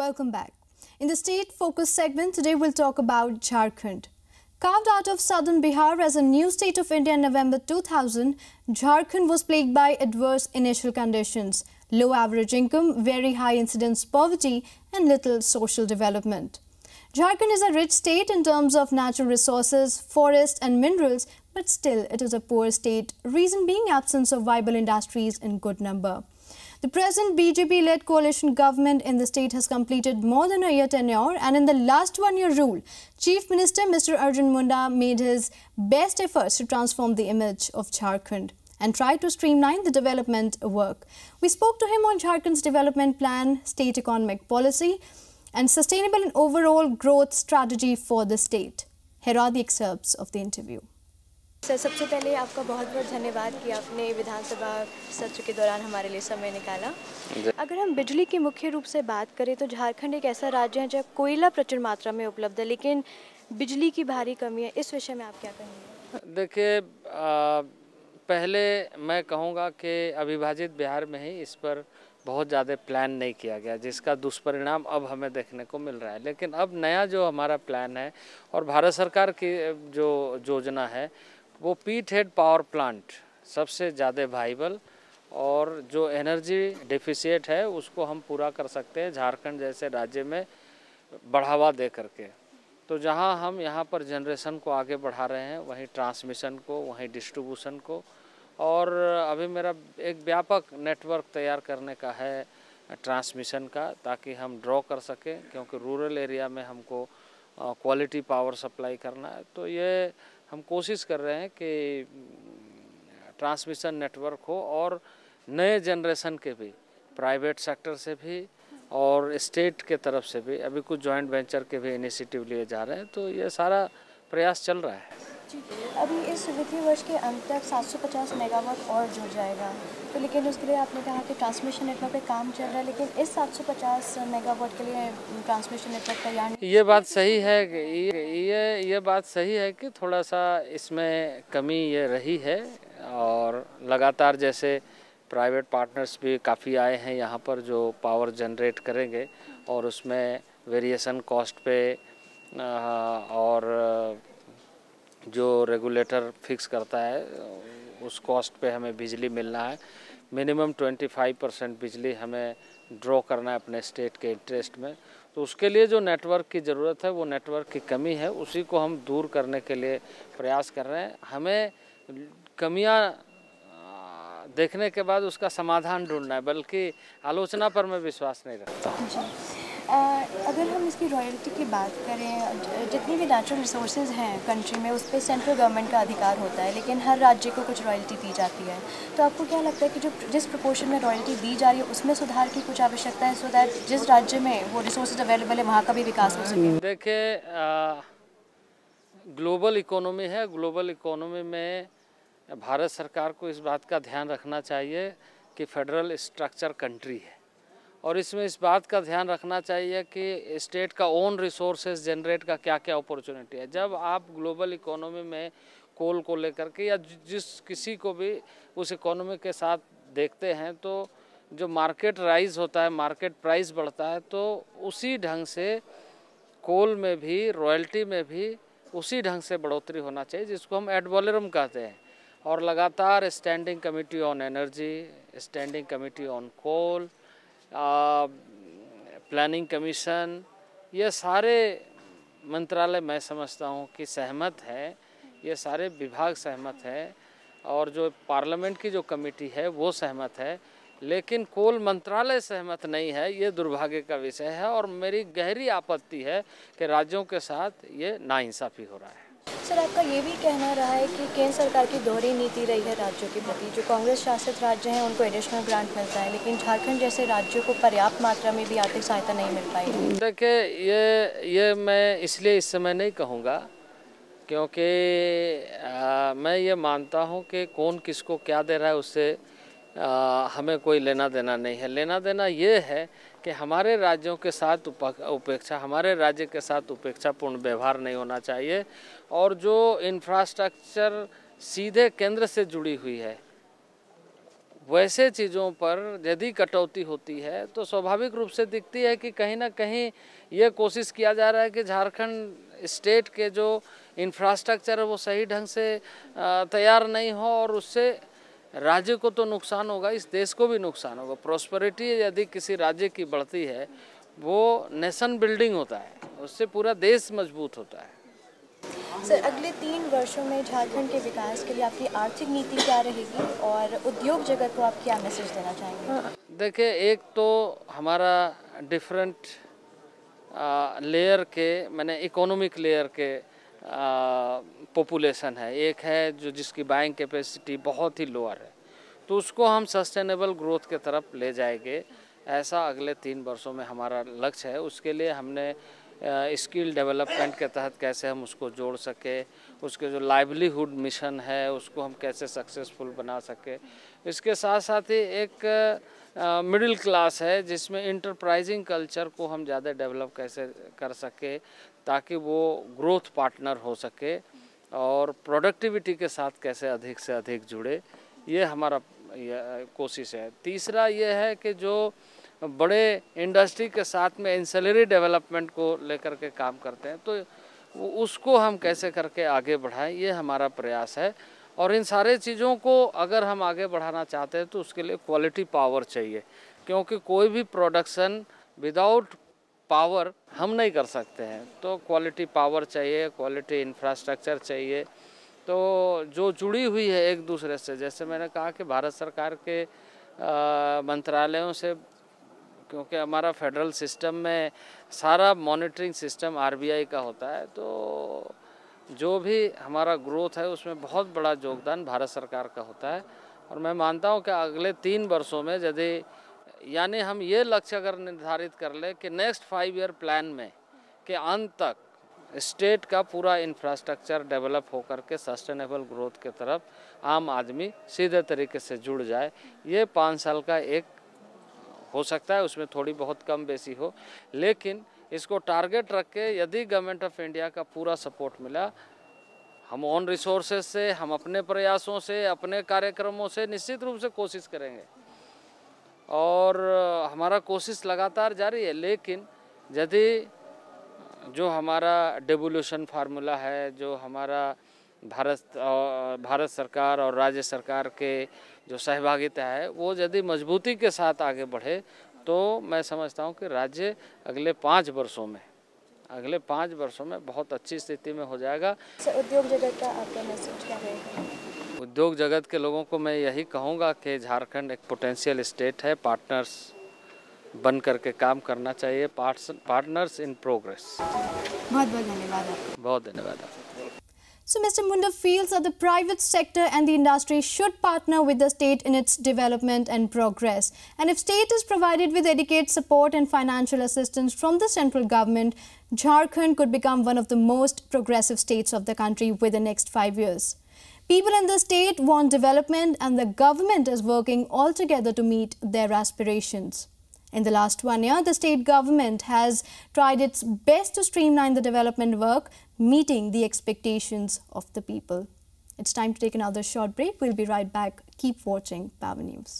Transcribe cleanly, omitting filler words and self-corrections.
Welcome back. In the State Focus segment, today we'll talk about Jharkhand. Carved out of southern Bihar as a new state of India in November 2000, Jharkhand was plagued by adverse initial conditions, low average income, very high incidence poverty and little social development. Jharkhand is a rich state in terms of natural resources, forests and minerals, but still it is a poor state, reason being absence of viable industries in good number. The present BJP-led coalition government in the state has completed more than a year tenure, and in the last one-year rule, Chief Minister Mr. Arjun Munda made his best efforts to transform the image of Jharkhand and try to streamline the development work. We spoke to him on Jharkhand's development plan, state economic policy and sustainable and overall growth strategy for the state. Here are the excerpts of the interview. Sir, सबसे पहले आपका बहुत-बहुत धन्यवाद कि आपने विधानसभा सत्र के दौरान हमारे लिए समय निकाला। अगर हम बिजली की मुख्य रूप से बात करें तो झारखंड एक ऐसा राज्य है जहाँ कोयला प्रचुर मात्रा में उपलब्ध है, लेकिन बिजली की भारी कमी है। इस विषय में आप क्या कहेंगे? देखिए, पहले मैं कहूँगा कि अविभाजित बिहार में ही इस पर बहुत ज़्यादा प्लान नहीं किया गया, जिसका दुष्परिणाम अब हमें देखने को मिल रहा है। लेकिन अब नया जो हमारा प्लान है और भारत सरकार की जो योजना है वो पीट हेड पावर प्लांट सबसे ज़्यादा वाइबल और जो एनर्जी डेफिसिट है उसको हम पूरा कर सकते हैं झारखंड जैसे राज्य में बढ़ावा दे करके। तो जहां हम यहां पर जनरेशन को आगे बढ़ा रहे हैं, वहीं ट्रांसमिशन को, वहीं डिस्ट्रीब्यूशन को, और अभी मेरा एक व्यापक नेटवर्क तैयार करने का है ट्रांसमिशन का, ताकि हम ड्रॉ कर सकें, क्योंकि रूरल एरिया में हमको क्वालिटी पावर सप्लाई करना है। तो ये हम कोशिश कर रहे हैं कि ट्रांसमिशन नेटवर्क हो और नए जनरेशन के भी, प्राइवेट सेक्टर से भी और स्टेट के तरफ से भी अभी कुछ जॉइंट वेंचर के भी इनिशिएटिव लिए जा रहे हैं। तो ये सारा प्रयास चल रहा है। अभी इस वित्तीय वर्ष के अंत तक 750 मेगावाट और जुड़ जाएगा, तो लेकिन उसके लिए आपने कहा कि ट्रांसमिशन नेटवर्क पे काम चल रहा है, लेकिन इस 750 मेगावाट के लिए ट्रांसमिशन नेटवर्क तैयार नहीं। ये बात सही है कि ये बात सही है कि थोड़ा सा इसमें कमी ये रही है, और लगातार जैसे प्राइवेट पार्टनर्स भी काफ़ी आए हैं यहाँ पर जो पावर जनरेट करेंगे, और उसमें वेरिएशन कॉस्ट पे और जो रेगुलेटर फिक्स करता है उस कॉस्ट पे हमें बिजली मिलना है। मिनिमम 25% बिजली हमें ड्रॉ करना है अपने स्टेट के इंटरेस्ट में। तो उसके लिए जो नेटवर्क की ज़रूरत है, वो नेटवर्क की कमी है, उसी को हम दूर करने के लिए प्रयास कर रहे हैं। हमें कमियां देखने के बाद उसका समाधान ढूंढना है, बल्कि आलोचना पर मैं विश्वास नहीं रखता। अगर हम इसकी रॉयल्टी की बात करें, जितनी भी नेचुरल रिसोर्सेज हैं कंट्री में, उस पर सेंट्रल गवर्नमेंट का अधिकार होता है, लेकिन हर राज्य को कुछ रॉयल्टी दी जाती है। तो आपको क्या लगता है कि जो जिस प्रोपोर्शन में रॉयल्टी दी जा रही है उसमें सुधार की कुछ आवश्यकता है, सो दैट जिस राज्य में वो रिसोर्सेज अवेलेबल है वहाँ का भी विकास हो सके? देखिए, ग्लोबल इकोनॉमी है। ग्लोबल इकोनॉमी में भारत सरकार को इस बात का ध्यान रखना चाहिए कि फेडरल स्ट्रक्चर कंट्री है, और इसमें इस बात का ध्यान रखना चाहिए कि स्टेट का ओन रिसोर्सेज जनरेट का क्या क्या अपॉर्चुनिटी है। जब आप ग्लोबल इकोनॉमी में कोल को लेकर के या जिस किसी को भी उस इकोनॉमी के साथ देखते हैं, तो जो मार्केट राइज होता है, मार्केट प्राइस बढ़ता है, तो उसी ढंग से कोल में भी, रॉयल्टी में भी उसी ढंग से बढ़ोतरी होना चाहिए, जिसको हम एड वॉलरम कहते हैं। और लगातार standing committee on energy, standing committee on coal, planning commission, ये सारे मंत्रालय मैं समझता हूँ कि सहमत है, ये सारे विभाग सहमत है, और जो पार्लियामेंट की जो कमेटी है वो सहमत है, लेकिन कोल मंत्रालय सहमत नहीं है। ये दुर्भाग्य का विषय है, और मेरी गहरी आपत्ति है कि राज्यों के साथ ये नाइंसाफ़ी हो रहा है। सर, आपका ये भी कहना रहा है कि केंद्र सरकार की दोहरी नीति रही है राज्यों के प्रति। जो कांग्रेस शासित राज्य हैं उनको एडिशनल ग्रांट मिलता है, लेकिन झारखंड जैसे राज्यों को पर्याप्त मात्रा में भी आर्थिक सहायता नहीं मिल पाई। देखिए, ये मैं इसलिए इस समय नहीं कहूँगा, क्योंकि मैं ये मानता हूँ कि कौन किसको क्या दे रहा है उससे हमें कोई लेना देना नहीं है। लेना देना ये है कि हमारे राज्यों के साथ उपेक्षा, हमारे राज्य के साथ उपेक्षापूर्ण व्यवहार नहीं होना चाहिए, और जो इंफ्रास्ट्रक्चर सीधे केंद्र से जुड़ी हुई है वैसे चीज़ों पर यदि कटौती होती है तो स्वाभाविक रूप से दिखती है कि कहीं ना कहीं ये कोशिश किया जा रहा है कि झारखंड स्टेट के जो इंफ्रास्ट्रक्चर है वो सही ढंग से तैयार नहीं हो, और उससे राज्य को तो नुकसान होगा, इस देश को भी नुकसान होगा। प्रॉस्पेरिटी यदि किसी राज्य की बढ़ती है वो नेशन बिल्डिंग होता है, उससे पूरा देश मजबूत होता है। सर, अगले 3 वर्षों में झारखंड के विकास के लिए आपकी आर्थिक नीति क्या रहेगी और उद्योग जगत को आप क्या मैसेज देना चाहेंगे? देखिए, एक तो हमारा डिफरेंट लेयर के, मैंने इकोनॉमिक लेयर के पॉपुलेशन है। एक है जो जिसकी बाइंग कैपेसिटी बहुत ही लोअर है, तो उसको हम सस्टेनेबल ग्रोथ के तरफ ले जाएंगे, ऐसा अगले 3 वर्षों में हमारा लक्ष्य है। उसके लिए हमने स्किल डेवलपमेंट के तहत कैसे हम उसको जोड़ सके, उसके जो लाइवलीहुड मिशन है उसको हम कैसे सक्सेसफुल बना सके। इसके साथ साथ ही एक मिडिल क्लास है जिसमें इंटरप्राइजिंग कल्चर को हम ज़्यादा डेवलप कैसे कर सके ताकि वो ग्रोथ पार्टनर हो सके, और प्रोडक्टिविटी के साथ कैसे अधिक से अधिक जुड़े, ये हमारा कोशिश है। तीसरा ये है कि जो बड़े इंडस्ट्री के साथ में इंसलरी डेवलपमेंट को लेकर के काम करते हैं तो उसको हम कैसे करके आगे बढ़ाएं, ये हमारा प्रयास है। और इन सारे चीज़ों को अगर हम आगे बढ़ाना चाहते हैं तो उसके लिए क्वालिटी पावर चाहिए, क्योंकि कोई भी प्रोडक्शन विदाउट पावर हम नहीं कर सकते हैं। तो क्वालिटी पावर चाहिए, क्वालिटी इंफ्रास्ट्रक्चर चाहिए, तो जो जुड़ी हुई है एक दूसरे से। जैसे मैंने कहा कि भारत सरकार के मंत्रालयों से, क्योंकि हमारा फेडरल सिस्टम में सारा मॉनिटरिंग सिस्टम आरबीआई का होता है, तो जो भी हमारा ग्रोथ है उसमें बहुत बड़ा योगदान भारत सरकार का होता है। और मैं मानता हूं कि अगले 3 वर्षों में यदि, यानी हम ये लक्ष्य अगर निर्धारित कर ले कि नेक्स्ट 5 ईयर प्लान में के अंत तक स्टेट का पूरा इंफ्रास्ट्रक्चर डेवलप होकर के सस्टेनेबल ग्रोथ के तरफ आम आदमी सीधे तरीके से जुड़ जाए, ये 5 साल का एक हो सकता है, उसमें थोड़ी बहुत कम बेसी हो, लेकिन इसको टारगेट रख के यदि गवर्नमेंट ऑफ इंडिया का पूरा सपोर्ट मिला, हम ऑन रिसोर्सेज से, हम अपने प्रयासों से, अपने कार्यक्रमों से निश्चित रूप से कोशिश करेंगे, और हमारा कोशिश लगातार जारी है। लेकिन यदि जो हमारा डेवोल्यूशन फार्मूला है, जो हमारा भारत सरकार और राज्य सरकार के जो सहभागिता है वो यदि मजबूती के साथ आगे बढ़े तो मैं समझता हूँ कि राज्य अगले 5 वर्षों में बहुत अच्छी स्थिति में हो जाएगा। उद्योग जगत का आपका मैसेज क्या रहेगा? उद्योग जगत के लोगों को मैं यही कहूँगा कि झारखंड एक पोटेंशियल स्टेट है, पार्टनर्स बन करके काम करना चाहिए, पार्टनर्स इन प्रोग्रेस। बहुत बहुत धन्यवाद आपका। बहुत धन्यवाद आपका। So Mr. Munda feels that the private sector and the industry should partner with the state in its development and progress. And if state is provided with adequate support and financial assistance from the central government, Jharkhand could become one of the most progressive states of the country within the next 5 years. People in the state want development and the government is working all together to meet their aspirations. In the last 1 year, the state government has tried its best to streamline the development work, meeting the expectations of the people. It's time to take another short break. We'll be right back. Keep watching Power News.